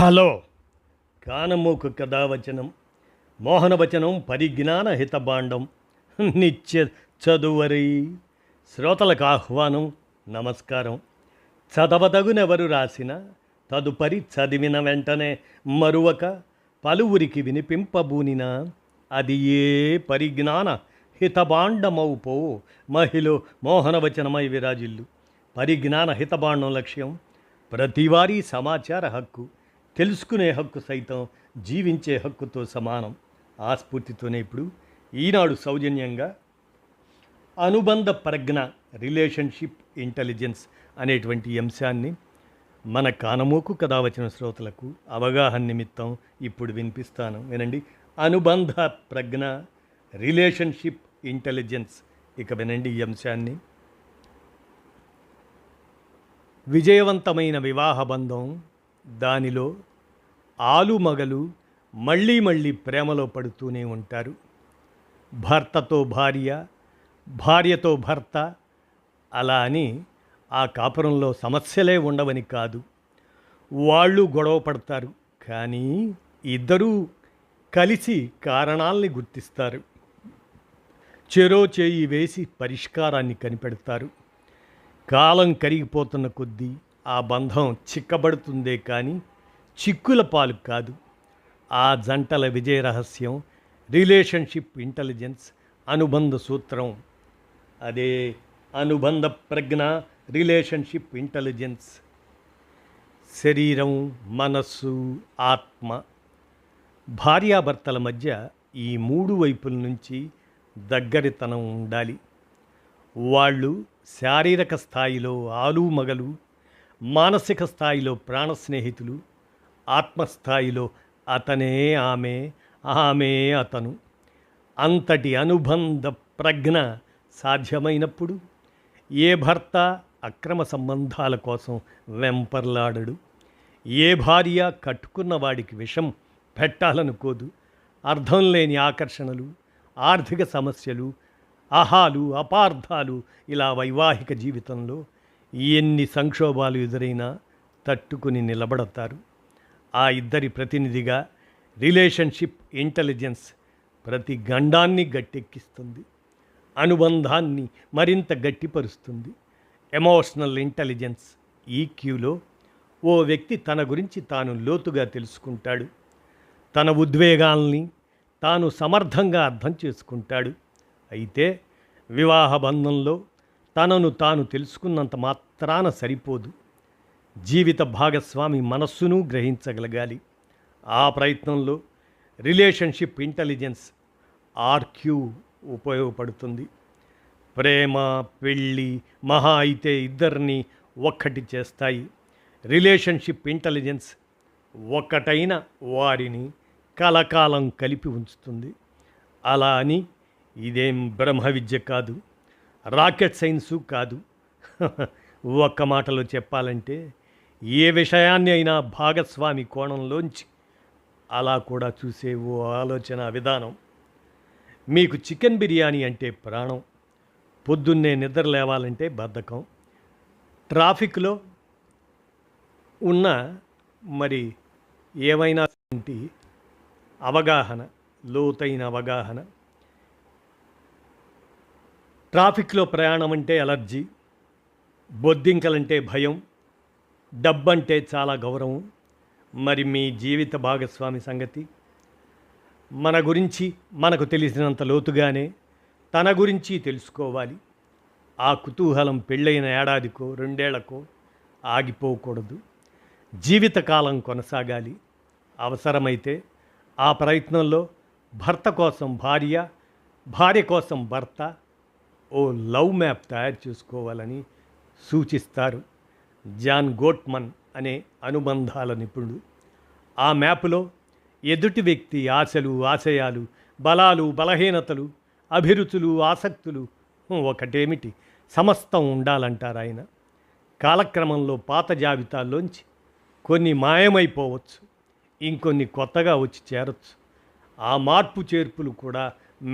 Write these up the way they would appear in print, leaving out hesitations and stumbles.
Hello కానమూకు కథావచనం మోహనవచనం పరిజ్ఞాన హితబాండం నిత్య చదువరి శ్రోతలకు ఆహ్వానం నమస్కారం. చదవదగునెవరు రాసిన తదుపరి చదివిన వెంటనే మరువక పలువురికి వినిపింపబూనిన అది ఏ పరిజ్ఞాన హితబాండమౌపో మహిళ మోహనవచనమై విరాజిల్లు. పరిజ్ఞాన హితబాండం లక్ష్యం ప్రతివారీ సమాచార హక్కు, తెలుసుకునే హక్కు సైతం జీవించే హక్కుతో సమానం. ఆ స్ఫూర్తితోనే ఇప్పుడు ఈనాడు సౌజన్యంగా అనుబంధ ప్రజ్ఞ రిలేషన్షిప్ ఇంటెలిజెన్స్ అనేటువంటి అంశాన్ని మన కానమోకు కథావచన శ్రోతలకు అవగాహన నిమిత్తం ఇప్పుడు వినిపిస్తాను, వినండి. అనుబంధ ప్రజ్ఞ రిలేషన్షిప్ ఇంటెలిజెన్స్. ఇక వినండి ఈ అంశాన్ని. విజయవంతమైన వివాహ బంధం, దానిలో ఆలుమగలు మళ్ళీ మళ్ళీ ప్రేమలో పడుతూనే ఉంటారు. భర్తతో భార్య, భార్యతో భర్త, అలా అని ఆ కాపురంలో సమస్యలే ఉండవని కాదు. వాళ్ళు గొడవ పడతారు, కానీ ఇద్దరూ కలిసి కారణాల్ని గుర్తిస్తారు. చెరో చేయి వేసి పరిష్కారాన్ని కనిపెడతారు. కాలం కరిగిపోతున్న కొద్దీ ఆ బంధం చిక్కబడుతుందే కానీ చిక్కుల పాలు కాదు. ఆ జంటల విజయ రహస్యం రిలేషన్షిప్ ఇంటెలిజెన్స్, అనుబంధ సూత్రం. అదే అనుబంధ ప్రజ్ఞ రిలేషన్షిప్ ఇంటెలిజెన్స్. శరీరం, మనస్సు, ఆత్మ, భార్యాభర్తల మధ్య ఈ మూడు వైపుల నుంచి దగ్గరితనం ఉండాలి. వాళ్ళు శారీరక స్థాయిలో ఆలుమగలు, మానసిక స్థాయిలో ప్రాణ స్నేహితులు, ఆత్మస్థాయిలో అతనే ఆమె, ఆమె అతను. అంతటి అనుబంధ ప్రజ్ఞ సాధ్యమైనప్పుడు ఏ భర్త అక్రమ సంబంధాల కోసం వెంపర్లాడడు. ఏ భార్య కట్టుకున్న వాడికి విషం పెట్టాలనుకోదు. అర్థం లేని ఆకర్షణలు, ఆర్థిక సమస్యలు, అహాలు, అపార్థాలు, ఇలా వైవాహిక జీవితంలో ఎన్ని సంక్షోభాలు ఎదురైనా తట్టుకుని నిలబడతారు. ఆ ఇద్దరి ప్రతినిధిగా రిలేషన్షిప్ ఇంటెలిజెన్స్ ప్రతి గండాన్ని గట్టెక్కిస్తుంది, అనుబంధాన్ని మరింత గట్టిపరుస్తుంది. ఎమోషనల్ ఇంటెలిజెన్స్ ఈక్యూలో ఓ వ్యక్తి తన గురించి తాను లోతుగా తెలుసుకుంటాడు. తన ఉద్వేగాల్ని తాను సమర్థంగా అర్థం చేసుకుంటాడు. అయితే వివాహ బంధంలో తనను తాను తెలుసుకున్నంత మాత్రాన సరిపోదు. జీవిత భాగస్వామి మనస్సును గ్రహించగలగాలి. ఆ ప్రయత్నంలో రిలేషన్షిప్ ఇంటెలిజెన్స్ ఆర్క్యూ ఉపయోగపడుతుంది. ప్రేమ, పెళ్ళి మహా అయితే ఇద్దరిని ఒక్కటి చేస్తాయి. రిలేషన్షిప్ ఇంటెలిజెన్స్ ఒక్కటైన వారిని కలకాలం కలిపి ఉంచుతుంది. అలా అని ఇదేం బ్రహ్మ విద్య కాదు, రాకెట్ సైన్సు కాదు. ఒక్క మాటలో చెప్పాలంటే ఏ విషయాన్ని అయినా భాగస్వామి కోణంలోంచి అలా కూడా చూసే ఓ ఆలోచన విధానం. మీకు చికెన్ బిర్యానీ అంటే ప్రాణం, పొద్దున్నే నిద్ర లేవాలంటే బద్ధకం. ట్రాఫిక్లో ఉన్న మరి ఏమైనా అవగాహన, లోతైన అవగాహన. ట్రాఫిక్లో ప్రయాణం అంటే అలర్జీ, బొద్దింకలంటే భయం, డబ్బంటే చాలా గౌరవం. మరి మీ జీవిత భాగస్వామి సంగతి? మన గురించి మనకు తెలిసినంత లోతుగానే తన గురించి తెలుసుకోవాలి. ఆ కుతూహలం పెళ్ళైన ఏడాదికో రెండేళ్లకో ఆగిపోకూడదు. జీవితకాలం కొనసాగాలి. అవసరమైతే ఆ ప్రయత్నంలో భర్త కోసం భార్య, భార్య కోసం భర్త ఓ లవ్ మ్యాప్ తయారు చేసుకోవాలని సూచిస్తారు జాన్ గోట్మన్ అనే అనుబంధాల నిపుణుడు. ఆ మ్యాప్లో ఎదుటి వ్యక్తి ఆశలు, ఆశయాలు, బలాలు, బలహీనతలు, అభిరుచులు, ఆసక్తులు ఒకటేమిటి సమస్తం ఉండాలంటారు ఆయన. కాలక్రమంలో పాత జాబితాల్లోంచి కొన్ని మాయమైపోవచ్చు, ఇంకొన్ని కొత్తగా వచ్చి చేరొచ్చు. ఆ మార్పు చేర్పులు కూడా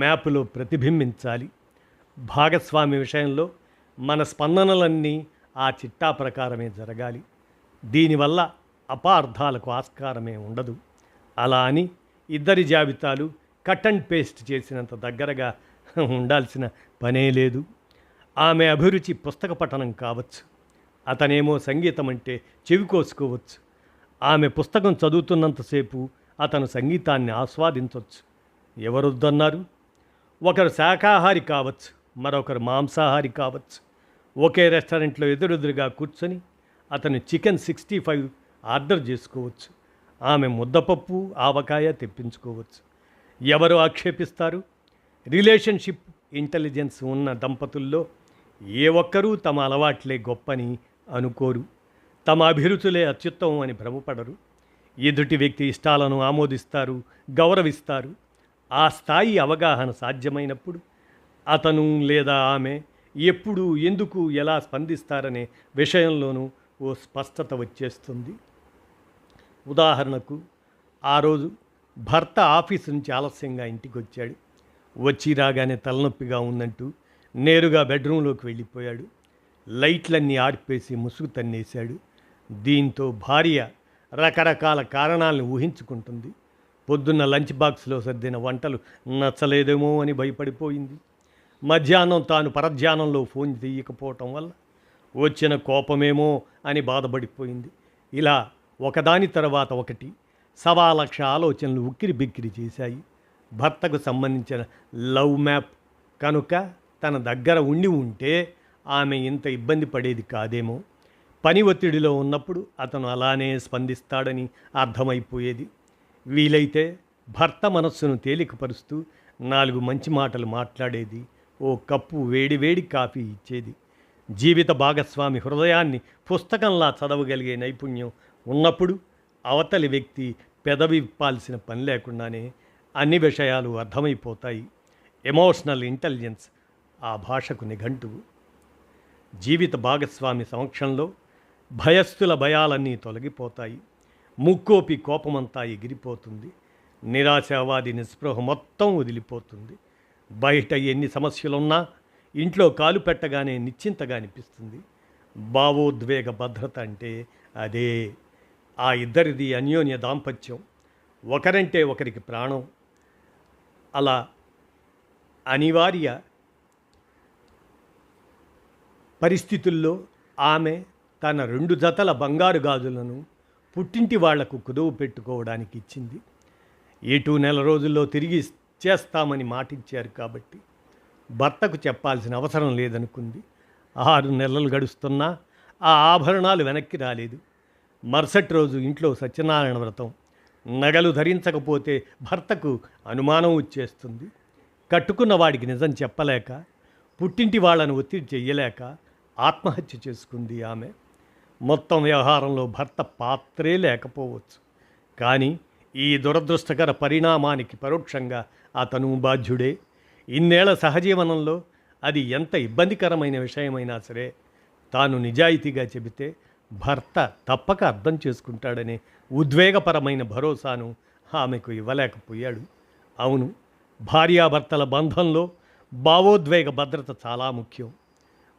మ్యాప్లో ప్రతిబింబించాలి. భాగస్వామి విషయంలో మన స్పందనలన్నీ ఆ చిట్టా ప్రకారమే జరగాలి. దీనివల్ల అపార్థాలకు ఆస్కారమే ఉండదు. అలా అని ఇద్దరి జాబితాలు కట్ అండ్ పేస్ట్ చేసినంత దగ్గరగా ఉండాల్సిన పనే లేదు. ఆమె అభిరుచి పుస్తక పఠనం కావచ్చు, అతనేమో సంగీతం అంటే చెవి కోసుకోవచ్చు. ఆమె పుస్తకం చదువుతున్నంతసేపు అతను సంగీతాన్ని ఆస్వాదించవచ్చు. ఎవరొద్దన్నారు? ఒకరు శాకాహారి కావచ్చు, మరొకరు మాంసాహారి కావచ్చు. ఒకే రెస్టారెంట్లో ఎదురెదురుగా కూర్చొని అతను చికెన్ 65 ఆర్డర్ చేసుకోవచ్చు. ఆమె ముద్దపప్పు ఆవకాయ తెప్పించుకోవచ్చు. ఎవరు ఆక్షేపిస్తారు? రిలేషన్షిప్ ఇంటెలిజెన్స్ ఉన్న దంపతుల్లో ఏ ఒక్కరూ తమ అలవాట్లే గొప్పని అనుకోరు. తమ అభిరుచులే అత్యుత్తమం అని భ్రమపడరు. ఎదుటి వ్యక్తి ఇష్టాలను ఆమోదిస్తారు, గౌరవిస్తారు. ఆ స్థాయి అవగాహన సాధ్యమైనప్పుడు అతను లేదా ఆమె ఎప్పుడు, ఎందుకు, ఎలా స్పందిస్తారనే విషయంలోనూ ఓ స్పష్టత వచ్చేస్తుంది. ఉదాహరణకు, ఆ రోజు భర్త ఆఫీసు నుంచి ఆలస్యంగా ఇంటికి వచ్చాడు. వచ్చి రాగానే తలనొప్పిగా ఉందంటూ నేరుగా బెడ్రూంలోకి వెళ్ళిపోయాడు. లైట్లన్నీ ఆర్పేసి ముసుగు తన్నేశాడు. దీంతో భార్య రకరకాల కారణాలను ఊహించుకుంటుంది. పొద్దున్న లంచ్ బాక్స్లో సర్దిన వంటలు నచ్చలేదేమో అని భయపడిపోయింది. మధ్యాహ్నం తాను పరధ్యానంలో ఫోన్ తీయకపోవటం వల్ల వచ్చిన కోపమేమో అని బాధపడిపోయింది. ఇలా ఒకదాని తర్వాత ఒకటి 1,00,000 ఆలోచనలు ఉక్కిరి బిక్కిరి చేశాయి. భర్తకు సంబంధించిన లవ్ మ్యాప్ కనుక తన దగ్గర ఉంటే ఆమె ఇంత ఇబ్బంది పడేది కాదేమో. పని ఒత్తిడిలో ఉన్నప్పుడు అతను అలానే స్పందిస్తాడని అర్థమైపోయేది. వీలైతే భర్త మనస్సును తేలికపరుస్తూ 4 మంచి మాటలు మాట్లాడేది. ఓ కప్పు వేడివేడి కాఫీ ఇచ్చేది. జీవిత భాగస్వామి హృదయాన్ని పుస్తకంలా చదవగలిగే నైపుణ్యం ఉన్నప్పుడు అవతలి వ్యక్తి పెదవి విప్పాల్సిన పని లేకుండానే అన్ని విషయాలు అర్థమైపోతాయి. ఎమోషనల్ ఇంటెలిజెన్స్ ఆ భాషకు నిఘంటువు. జీవిత భాగస్వామి సమక్షంలో భయస్థుల భయాలన్నీ తొలగిపోతాయి. ముక్కోపి కోపమంతా ఎగిరిపోతుంది. నిరాశావాది నిస్పృహ మొత్తం వదిలిపోతుంది. బయట ఎన్ని సమస్యలున్నా ఇంట్లో కాలు పెట్టగానే నిశ్చింతగా అనిపిస్తుంది. భావోద్వేగ భద్రత అంటే అదే. ఆ ఇద్దరిది అన్యోన్య దాంపత్యం. ఒకరంటే ఒకరికి ప్రాణం. అలా అనివార్య పరిస్థితుల్లో ఆమె తన 2 జతల బంగారు గాజులను పుట్టింటి వాళ్లకు కుదువు పెట్టుకోవడానికి ఇచ్చింది. ఎటు నెల రోజుల్లో తిరిగి చేస్తామని మాటిచ్చారు కాబట్టి భర్తకు చెప్పాల్సిన అవసరం లేదనుకుంది. 6 నెలలు గడుస్తున్నా ఆ ఆభరణాలు వెనక్కి రాలేదు. మరుసటి రోజు ఇంట్లో సత్యనారాయణ వ్రతం. నగలు ధరించకపోతే భర్తకు అనుమానం వచ్చేస్తుంది. కట్టుకున్న వాడికి నిజం చెప్పలేక, పుట్టింటి వాళ్ళను ఒత్తిడి చెయ్యలేక ఆత్మహత్య చేసుకుంది ఆమె. మొత్తం వ్యవహారంలో భర్త పాత్రే లేకపోవచ్చు, కానీ ఈ దురదృష్టకర పరిణామానికి పరోక్షంగా అతను బాధ్యుడే. ఇన్నేళ్ల సహజీవనంలో అది ఎంత ఇబ్బందికరమైన విషయమైనా సరే తాను నిజాయితీగా చెబితే భర్త తప్పక అర్థం చేసుకుంటాడనే ఉద్వేగపరమైన భరోసాను ఆమెకు ఇవ్వలేకపోయాడు. అవును, భార్యాభర్తల బంధంలో భావోద్వేగ భద్రత చాలా ముఖ్యం.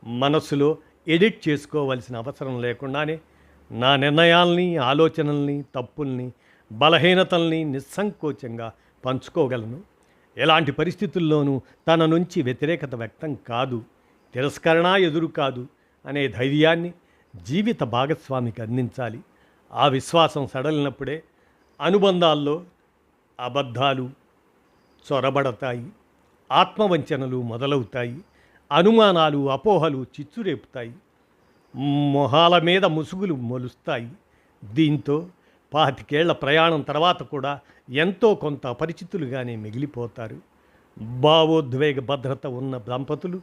మనస్సులో ఎడిట్ చేసుకోవలసిన అవసరం లేకుండానే నా నిర్ణయాల్ని, ఆలోచనల్ని, తప్పుల్ని, బలహీనతల్ని నిస్సంకోచంగా పంచుకోగలను. ఎలాంటి పరిస్థితుల్లోనూ తన నుంచి వ్యతిరేకత వ్యక్తం కాదు, తిరస్కరణ ఎదురు కాదు అనే ధైర్యాన్ని జీవిత భాగస్వామికి అందించాలి. ఆ విశ్వాసం సడలినప్పుడే అనుబంధాల్లో అబద్ధాలు చొరబడతాయి, ఆత్మవంచనలు మొదలవుతాయి, అనుమానాలు, అపోహలు చిచ్చురేపుతాయి, మొహాల మీద ముసుగులు మొలుస్తాయి. దీంతో 25 ఏళ్ల ప్రయాణం తర్వాత కూడా ఎంతో కొంత అపరిచితులుగానే మిగిలిపోతారు. భావోద్వేగ భద్రత ఉన్న దంపతులు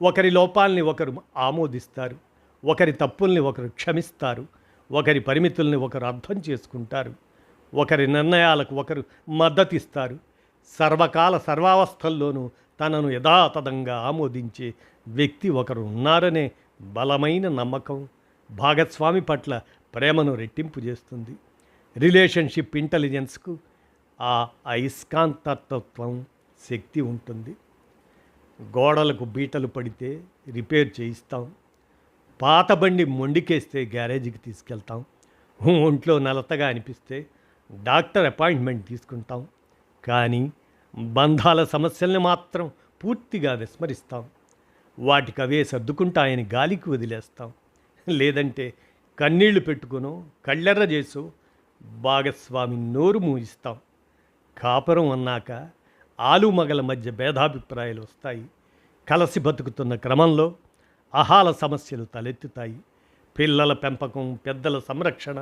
ఒకరి లోపాల్ని ఒకరు ఆమోదిస్తారు, ఒకరి తప్పుల్ని ఒకరు క్షమిస్తారు, ఒకరి పరిమితుల్ని ఒకరు అర్థం చేసుకుంటారు, ఒకరి నిర్ణయాలకు ఒకరు మద్దతిస్తారు. సర్వకాల సర్వావస్థల్లోనూ తనను యథాతథంగా ఆమోదించే వ్యక్తి ఒకరు ఉన్నారనే బలమైన నమ్మకం భాగస్వామి పట్ల ప్రేమను రెట్టింపు చేస్తుంది. రిలేషన్షిప్ ఇంటెలిజెన్స్కు ఆ అయస్కాంతత్వం శక్తి ఉంటుంది. గోడలకు బీటలు పడితే రిపేర్ చేయిస్తాం, పాత బండి మొండికేస్తే గ్యారేజీకి తీసుకెళ్తాం, ఒంట్లో నలతగా అనిపిస్తే డాక్టర్ అపాయింట్మెంట్ తీసుకుంటాం. కానీ బంధాల సమస్యల్ని మాత్రం పూర్తిగా విస్మరిస్తాం. వాటికవే సర్దుకుంటాయని గాలికి వదిలేస్తాం. లేదంటే కన్నీళ్లు పెట్టుకునో కళ్ళెర్ర చేసో భాగస్వామి నోరు మూయిస్తాం. కాపురం అన్నాక ఆలుమగల మధ్య భేదాభిప్రాయాలు వస్తాయి. కలసి బతుకుతున్న క్రమంలో అహాల సమస్యలు తలెత్తుతాయి. పిల్లల పెంపకం, పెద్దల సంరక్షణ,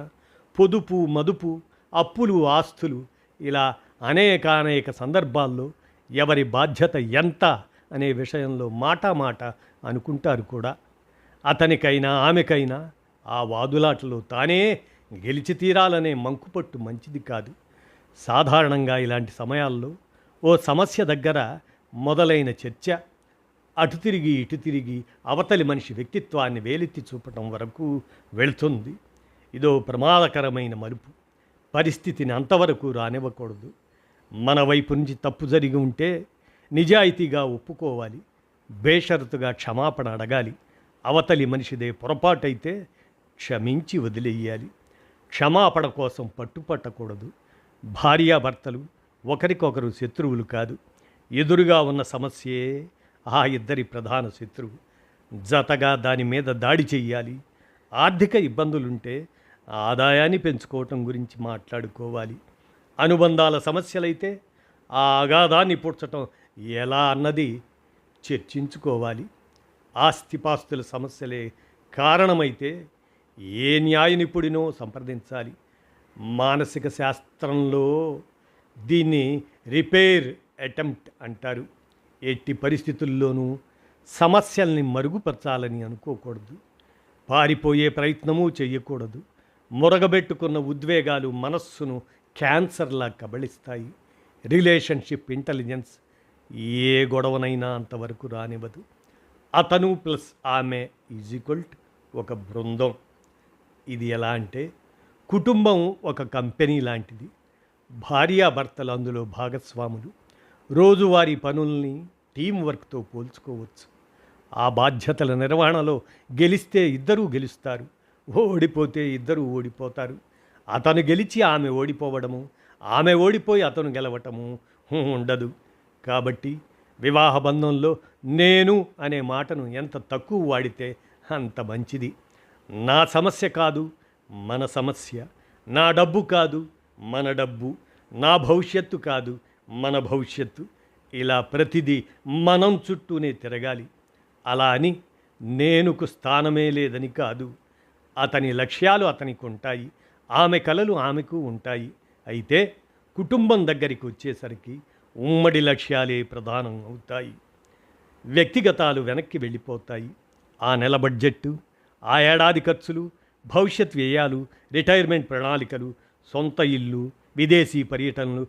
పొదుపు మదుపు, అప్పులు ఆస్తులు, ఇలా అనేక సందర్భాల్లో ఎవరి బాధ్యత ఎంత అనే విషయంలో మాట అనుకుంటారు కూడా. అతనికైనా ఆమెకైనా ఆ వాదులాటలో తానే గెలిచి తీరాలనే మంకుపట్టు మంచిది కాదు. సాధారణంగా ఇలాంటి సమయాల్లో ఓ సమస్య దగ్గర మొదలైన చర్చ అటు తిరిగి ఇటు తిరిగి అవతలి మనిషి వ్యక్తిత్వాన్ని వేలెత్తి చూపటం వరకు వెళుతుంది. ఇదో ప్రమాదకరమైన మలుపు. పరిస్థితిని అంతవరకు రానివ్వకూడదు. మన వైపు నుంచి తప్పు జరిగి ఉంటే నిజాయితీగా ఒప్పుకోవాలి. బేషరతుగా క్షమాపణ అడగాలి. అవతలి మనిషిదే పొరపాటైతే క్షమించి వదిలేయాలి. క్షమాపణ కోసం పట్టుపట్టకూడదు. భార్యాభర్తలు ఒకరికొకరు శత్రువులు కాదు. ఎదురుగా ఉన్న సమస్యే ఆ ఇద్దరి ప్రధాన శత్రువు. జతగా దాని మీద దాడి చెయ్యాలి. ఆర్థిక ఇబ్బందులుంటే ఆదాయాన్ని పెంచుకోవటం గురించి మాట్లాడుకోవాలి. అనుబంధాల సమస్యలైతే ఆ అగాధాన్ని పూడ్చటం ఎలా అన్నది చర్చించుకోవాలి. ఆస్తిపాస్తుల సమస్యలే కారణమైతే ఏ న్యాయ నిపుణుడినో సంప్రదించాలి. మానసిక శాస్త్రంలో దీన్ని రిపేర్ అటెంప్ట్ అంటారు. ఎట్టి పరిస్థితుల్లోనూ సమస్యల్ని మరుగుపరచాలని అనుకోకూడదు. పారిపోయే ప్రయత్నమూ చెయ్యకూడదు. మురగబెట్టుకున్న ఉద్వేగాలు మనస్సును క్యాన్సర్లా కబళిస్తాయి. రిలేషన్షిప్ ఇంటెలిజెన్స్ ఏ గొడవనైనా అంతవరకు రానివ్వదు. అతను ప్లస్ ఆమె = ఒక బృందం. ఇది ఎలా అంటే కుటుంబం ఒక కంపెనీ లాంటిది. భార్యాభర్తలు అందులో భాగస్వాములు. రోజువారీ పనుల్ని టీం వర్క్తో పోల్చుకోవచ్చు. ఆ బాధ్యతల నిర్వహణలో గెలిస్తే ఇద్దరూ గెలుస్తారు, ఓడిపోతే ఇద్దరూ ఓడిపోతారు. అతను గెలిచి ఆమె ఓడిపోవడము, ఆమె ఓడిపోయి అతను గెలవటము ఉండదు. కాబట్టి వివాహ బంధంలో నేను అనే మాటను ఎంత తక్కువ వాడితే అంత మంచిది. నా సమస్య కాదు మన సమస్య, నా డబ్బు కాదు మన డబ్బు, నా భవిష్యత్తు కాదు మన భవిష్యత్తు, ఇలా ప్రతిదీ మనం చుట్టూనే తిరగాలి. అలా అని నేనుకు స్థానమే లేదని కాదు. అతని లక్ష్యాలు అతనికి ఉంటాయి, ఆమె కలలు ఆమెకు ఉంటాయి. అయితే కుటుంబం దగ్గరికి వచ్చేసరికి ఉమ్మడి లక్ష్యాలే ప్రధానం అవుతాయి. వ్యక్తిగతాలు వెనక్కి వెళ్ళిపోతాయి. ఆ నెల బడ్జెట్టు, ఆ ఏడాది ఖర్చులు, భవిష్యత్ వ్యయాలు, రిటైర్మెంట్ ప్రణాళికలు, సొంత ఇల్లు, విదేశీ పర్యటనలు,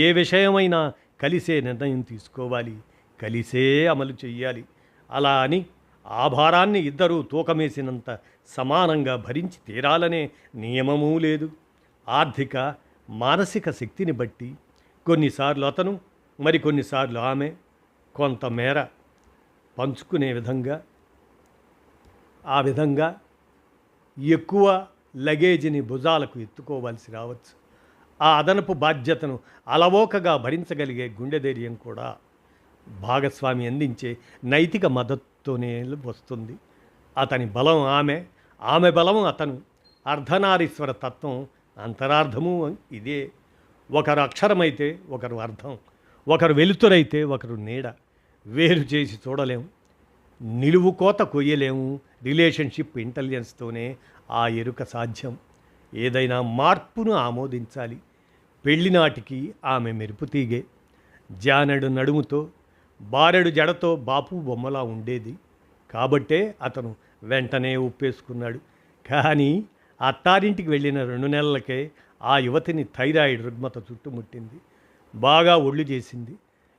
ఏ విషయమైనా కలిసే నిర్ణయం తీసుకోవాలి, కలిసే అమలు చెయ్యాలి. అలా అని ఆ భారాన్ని ఇద్దరూ తూకమేసినంత సమానంగా భరించి తీరాలనే నియమమూ లేదు. ఆర్థిక మానసిక శక్తిని బట్టి కొన్నిసార్లు అతను, మరికొన్నిసార్లు ఆమె కొంతమేర పంచుకునే విధంగా, ఆ విధంగా ఎక్కువ లగేజీని భుజాలకు ఎత్తుకోవాల్సి రావచ్చు. ఆ అదనపు బాధ్యతను అలవోకగా భరించగలిగే గుండె ధైర్యం కూడా భాగస్వామి అందించే నైతిక మద్దతుతోనే వస్తుంది. అతని బలం ఆమె, ఆమె బలం అతను. అర్ధనారీశ్వర తత్వం అంతరార్థము ఇదే. ఒకరు అక్షరమైతే ఒకరు అర్థం, ఒకరు వెలుతురైతే ఒకరు నీడ. వేరు చేసి చూడలేము, నిలువు కోత కొయ్యలేము. రిలేషన్షిప్ ఇంటెలిజెన్స్తోనే ఆ ఎరుక సాధ్యం. ఏదైనా మార్పును ఆమోదించాలి. పెళ్లినాటికి ఆమె మెరుపుతీగే, జానెడు నడుముతో బారెడు జడతో బాపు బొమ్మలా ఉండేది. కాబట్టే అతను వెంటనే ఒప్పేసుకున్నాడు. కానీ అత్తారింటికి వెళ్ళిన 2 నెలలకే ఆ యువతిని థైరాయిడ్ రుగ్మత చుట్టుముట్టింది. బాగా ఒళ్ళు చేసింది.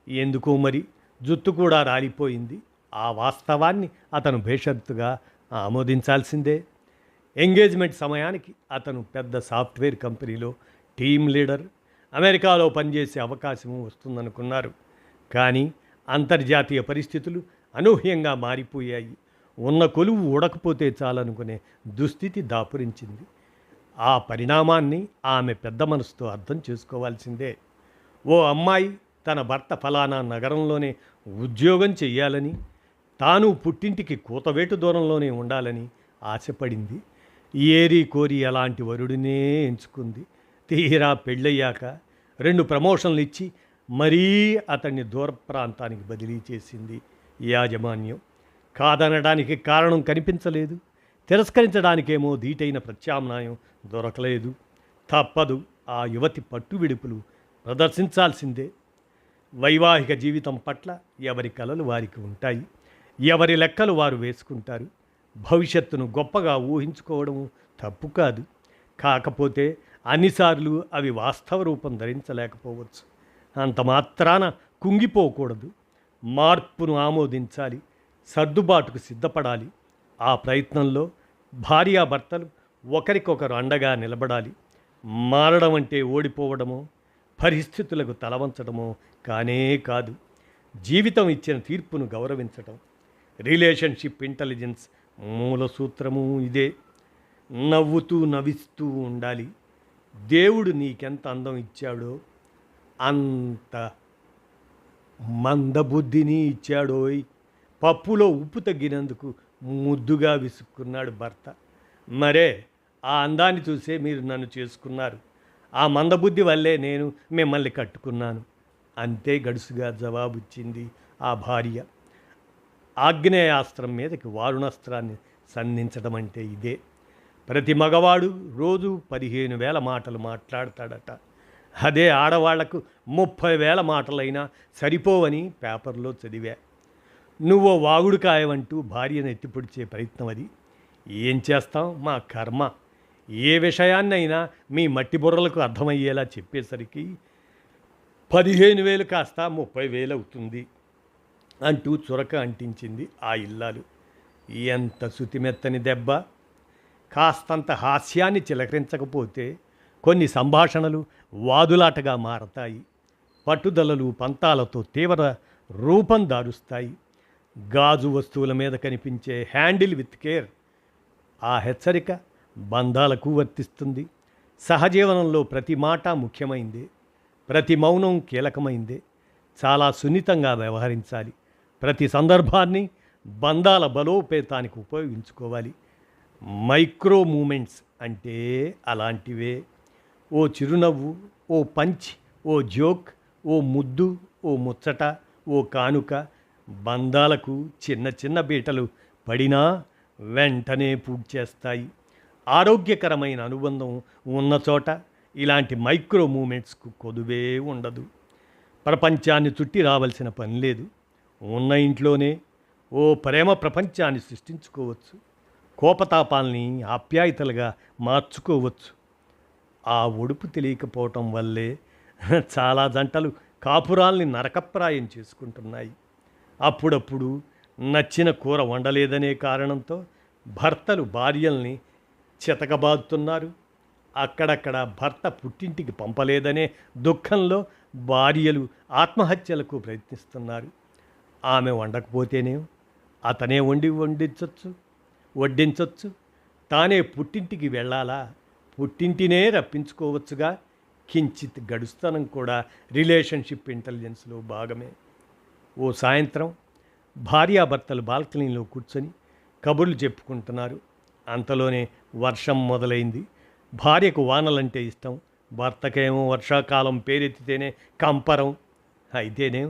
ఎందుకో మరి జుట్టు కూడా రాలిపోయింది. ఆ వాస్తవాన్ని అతను బేషరతుగా ఆమోదించాల్సిందే. ఎంగేజ్మెంట్ సమయానికి అతను పెద్ద సాఫ్ట్వేర్ కంపెనీలో టీమ్ లీడర్. అమెరికాలో పనిచేసే అవకాశం వస్తుందనుకున్నారు. కానీ అంతర్జాతీయ పరిస్థితులు అనూహ్యంగా మారిపోయాయి. ఉన్న కొలువు ఊడకపోతే చాలనుకునే దుస్థితి దాపురించింది. ఆ పరిణామాన్ని ఆమె పెద్ద మనసుతో అర్థం చేసుకోవాల్సిందే. ఓ అమ్మాయి తన భర్త ఫలానా నగరంలోనే ఉద్యోగం చెయ్యాలని, తాను పుట్టింటికి కూతవేటు దూరంలోనే ఉండాలని ఆశపడింది. ఏరి కోరి అలాంటి వరుడినే ఎంచుకుంది. తీరా పెళ్ళయ్యాక 2 ప్రమోషన్లు ఇచ్చి మరీ అతన్ని దూర ప్రాంతానికి బదిలీ చేసింది యాజమాన్యం. కాదనడానికి కారణం కనిపించలేదు, తిరస్కరించడానికేమో ధీటైన ప్రత్యామ్నాయం దొరకలేదు. తప్పదు, ఆ యువతి పట్టు విడుపులు ప్రదర్శించాల్సిందే. వైవాహిక జీవితం పట్ల ఎవరి కలలు వారికి ఉంటాయి, ఎవరి లెక్కలు వారు వేసుకుంటారు. భవిష్యత్తును గొప్పగా ఊహించుకోవడం తప్పు కాదు. కాకపోతే అన్నిసార్లు అవి వాస్తవ రూపం ధరించలేకపోవచ్చు. అంత మాత్రాన కుంగిపోకూడదు. మార్పును ఆమోదించాలి, సర్దుబాటుకు సిద్ధపడాలి. ఆ ప్రయత్నంలో భార్యాభర్తలు ఒకరికొకరు అండగా నిలబడాలి. మారడం అంటే ఓడిపోవడమో, పరిస్థితులకు తలవంచడమో కానే కాదు. జీవితం ఇచ్చిన తీర్పును గౌరవించటం. రిలేషన్షిప్ ఇంటెలిజెన్స్ మూల సూత్రము ఇదే. నవ్వుతూ నవ్విస్తూ ఉండాలి. దేవుడు నీకెంత అందం ఇచ్చాడో అంత మందబుద్ధిని ఇచ్చాడోయ్. పప్పులో ఉప్పు తగ్గినందుకు ముద్దుగా విసుక్కున్నాడు భర్త. మరే ఆ అందాన్ని చూసే మీరు నన్ను చేసుకున్నారు. ఆ మందబుద్ధి వల్లే నేను మిమ్మల్ని కట్టుకున్నాను. అంతే గడుసుగా జవాబిచ్చింది ఆ భార్య. ఆగ్నేయాస్త్రం మీదకి వారుణాస్త్రాన్ని సంధించడం అంటే ఇదే. ప్రతి మగవాడు రోజు 15,000 మాటలు మాట్లాడతాడట. అదే ఆడవాళ్లకు 30,000 మాటలైనా సరిపోవని పేపర్లో చదివా. నువ్వో వాగుడుకాయవంటూ భార్యను ఎత్తిపొడిచే ప్రయత్నం అది. ఏం చేస్తాం, మా కర్మ. ఏ విషయాన్నైనా మీ మట్టి బుర్రలకు అర్థమయ్యేలా చెప్పేసరికి 15,000 కాస్త 30,000 అవుతుంది అంటూ చురక అంటించింది ఆ ఇల్లాలు. ఎంత శుతిమెత్తని దెబ్బ. కాస్తంత హాస్యాన్ని చిలకరించకపోతే కొన్ని సంభాషణలు వాదులాటగా మారతాయి. పట్టుదలలు పంతాలతో తీవ్ర రూపం దారుస్తాయి. గాజు వస్తువుల మీద కనిపించే హ్యాండిల్ విత్ కేర్, ఆ హెచ్చరిక బంధాలకు వర్తిస్తుంది. సహజీవనంలో ప్రతి మాట ముఖ్యమైందే, ప్రతి మౌనం కీలకమైందే. చాలా సున్నితంగా వ్యవహరించాలి. ప్రతి సందర్భాన్ని బంధాల బలోపేతానికి ఉపయోగించుకోవాలి. మైక్రో మూమెంట్స్ అంటే అలాంటివే. ఓ చిరునవ్వు, ఓ పంచ్, ఓ జోక్, ఓ ముద్దు, ఓ ముచ్చట, ఓ కానుక బంధాలకు చిన్న చిన్న బీటలు పడినా వెంటనే పూడ్చేస్తాయి. ఆరోగ్యకరమైన అనుబంధం ఉన్న చోట ఇలాంటి మైక్రో మూమెంట్స్కు కొదువే ఉండదు. ప్రపంచాన్ని చుట్టి రావాల్సిన పని లేదు. ఉన్న ఇంట్లోనే ఓ ప్రేమ ప్రపంచాన్ని సృష్టించుకోవచ్చు. కోపతాపాల్ని ఆప్యాయతలుగా మార్చుకోవచ్చు. ఆ ఒడుపు తెలియకపోవటం వల్లే చాలా జంటలు కాపురాల్ని నరకప్రాయం చేసుకుంటున్నాయి. అప్పుడప్పుడు నచ్చిన కూర వండలేదనే కారణంతో భర్తలు భార్యల్ని చితకబాదుతున్నారు. అక్కడక్కడ భర్త పుట్టింటికి పంపలేదనే దుఃఖంలో భార్యలు ఆత్మహత్యలకు ప్రయత్నిస్తున్నారు. ఆమె వండకపోతేనే అతనే వడ్డించవచ్చు. తానే పుట్టింటికి వెళ్ళాలా? పుట్టింటినే రప్పించుకోవచ్చుగా. కించిత్ గడుస్తనం కూడా రిలేషన్షిప్ ఇంటెలిజెన్స్లో భాగమే. ఓ సాయంత్రం భార్యాభర్తలు బాల్కనీలో కూర్చొని కబుర్లు చెప్పుకుంటున్నారు. అంతలోనే వర్షం మొదలైంది. భార్యకు వానలంటే ఇష్టం, భర్తకేమో వర్షాకాలం పేరెత్తితేనే కంపరం. అయితేనే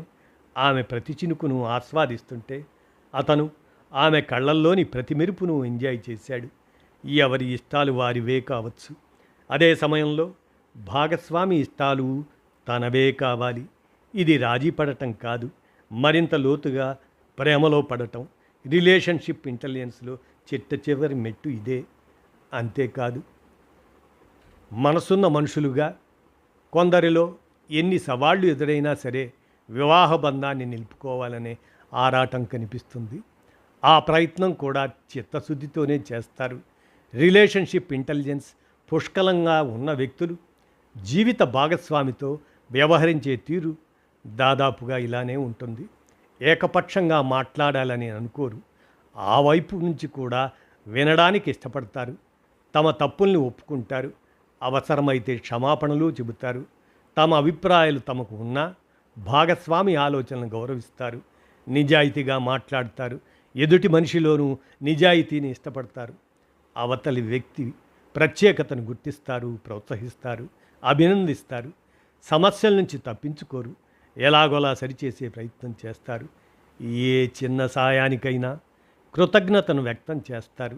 ఆమె ప్రతి చినుకును ఆస్వాదిస్తుంటే అతను ఆమె కళ్ళల్లోని ప్రతి మెరుపును ఎంజాయ్ చేశాడు. ఎవరి ఇష్టాలు వారివే కావచ్చు. అదే సమయంలో భాగస్వామి ఇష్టాలు తనవే కావాలి. ఇది రాజీ పడటం కాదు, మరింత లోతుగా ప్రేమలో పడటం. రిలేషన్షిప్ ఇంటెలిజెన్స్లో చిట్ట చివరి మెట్టు ఇదే. అంతేకాదు, మనసున్న మనుషులుగా కొందరిలో ఎన్ని సవాళ్లు ఎదురైనా సరే వివాహ బంధాన్ని నిలుపుకోవాలనే ఆరాటం కనిపిస్తుంది. ఆ ప్రయత్నం కూడా చిత్తశుద్ధితోనే చేస్తారు. రిలేషన్షిప్ ఇంటెలిజెన్స్ పుష్కలంగా ఉన్న వ్యక్తులు జీవిత భాగస్వామితో వ్యవహరించే తీరు దాదాపుగా ఇలానే ఉంటుంది. ఏకపక్షంగా మాట్లాడాలని అనుకోరు. ఆ వైపు నుంచి కూడా వినడానికి ఇష్టపడతారు. తమ తప్పుల్ని ఒప్పుకుంటారు, అవసరమైతే క్షమాపణలు చెబుతారు. తమ అభిప్రాయాలు తమకు ఉన్నా భాగస్వామి ఆలోచనలను గౌరవిస్తారు, నిజాయితీగా మాట్లాడతారు, ఎదుటి మనిషిలోనూ నిజాయితీని ఇష్టపడతారు. అవతలి వ్యక్తి ప్రత్యేకతను గుర్తిస్తారు, ప్రోత్సహిస్తారు, అభినందిస్తారు. సమస్యల నుంచి తప్పించుకోరు, ఎలాగోలా సరిచేసే ప్రయత్నం చేస్తారు. ఏ చిన్న సాయానికైనా కృతజ్ఞతను వ్యక్తం చేస్తారు.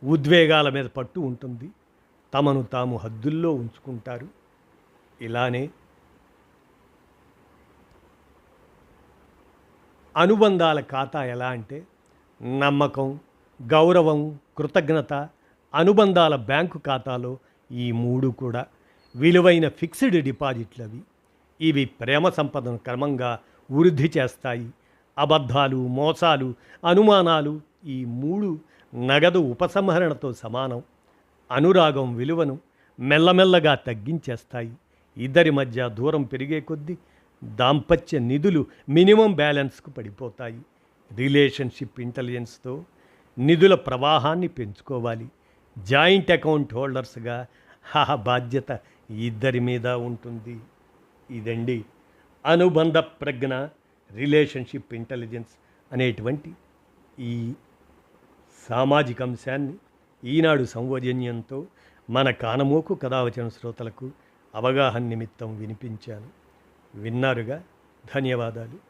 ఉద్వేగాల మీద పట్టు ఉంటుంది, తమను తాము హద్దుల్లో ఉంచుకుంటారు. ఇలానే అనుబంధాల ఖాతా ఎలా అంటే నమ్మకం, గౌరవం, కృతజ్ఞత. అనుబంధాల బ్యాంకు ఖాతాలో ఈ మూడు కూడా విలువైన ఫిక్స్డ్ డిపాజిట్లు అవి. ఇవి ప్రేమ సంపదను క్రమంగా వృద్ధి చేస్తాయి. అబద్ధాలు, మోసాలు, అనుమానాలు ఈ మూడు నగదు ఉపసంహరణతో సమానం. అనురాగం విలువను మెల్లమెల్లగా తగ్గించేస్తాయి. ఇద్దరి మధ్య దూరం పెరిగే కొద్దీ దాంపత్య నిధులు మినిమం బ్యాలెన్స్కు పడిపోతాయి. రిలేషన్షిప్ ఇంటెలిజెన్స్తో నిధుల ప్రవాహాన్ని పెంచుకోవాలి. జాయింట్ అకౌంట్ హోల్డర్స్గా ఆ బాధ్యత ఇద్దరి మీద ఉంటుంది. ఇదండి అనుబంధ ప్రజ్ఞ, రిలేషన్షిప్ ఇంటెలిజెన్స్ అనేటువంటి ఈ సామాజిక అంశాన్ని ఈనాడు సౌజన్యంతో మన కానమోకు కథావచన శ్రోతలకు అవగాహన నిమిత్తం వినిపించాను. విన్నారుగా, ధన్యవాదాలు.